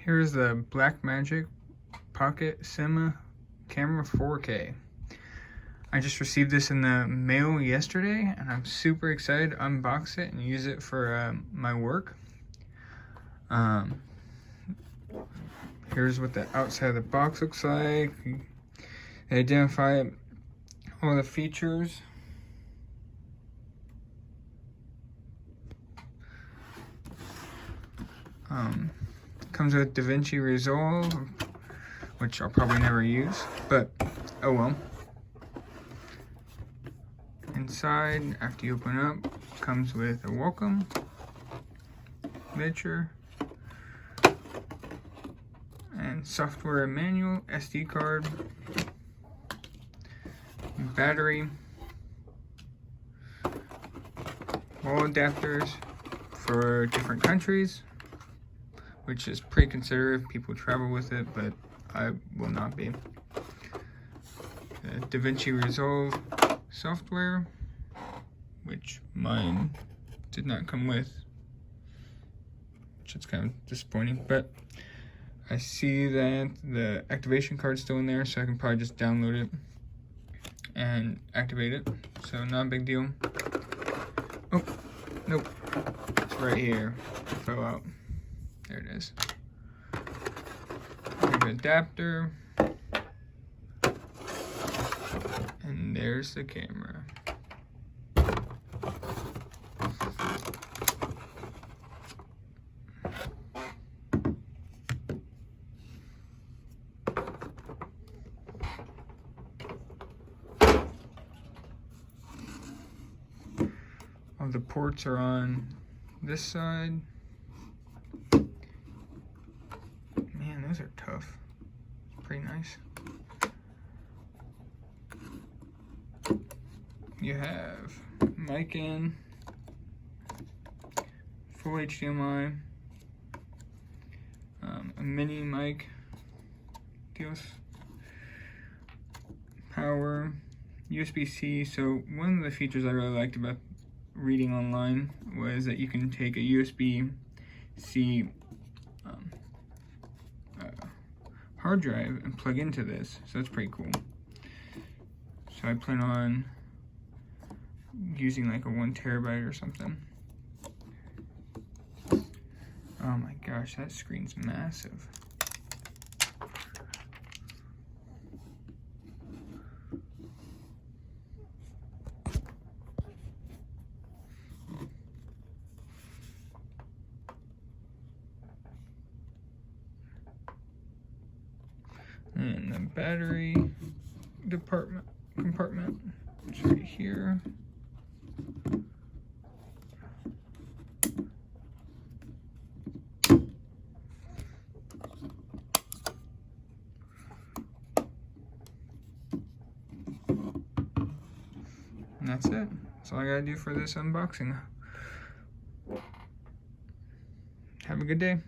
Here's the Blackmagic Pocket Cinema Camera 4K. I just received this in the mail yesterday, and I'm super excited to unbox it and use it for my work. Here's what the outside of the box looks like. They identify all the features. Comes with DaVinci Resolve, which I'll probably never use, but oh well. Inside, after you open up, comes with a welcome, literature, and software manual, SD card, battery, wall adapters for different countries, which is pretty considerate if people travel with it, but I will not be. DaVinci Resolve software, which mine did not come with, which is kind of disappointing, but I see that the activation card's still in there, so I can probably just download it and activate it, so not a big deal. Oh, nope, it's right here. It fell out. There it is. We have an adapter, and there's the camera. All the ports are on this side. Man, those are tough. Pretty nice. You have mic in, full HDMI, a mini mic, deals, power, USB-C. So one of the features I really liked about reading online was that you can take a USB-C hard drive and plug into this, so that's pretty cool. So I plan on using like a 1 terabyte or something. Oh my gosh, that screen's massive. And the battery compartment is right here. And that's it. That's all I gotta do for this unboxing. Have a good day.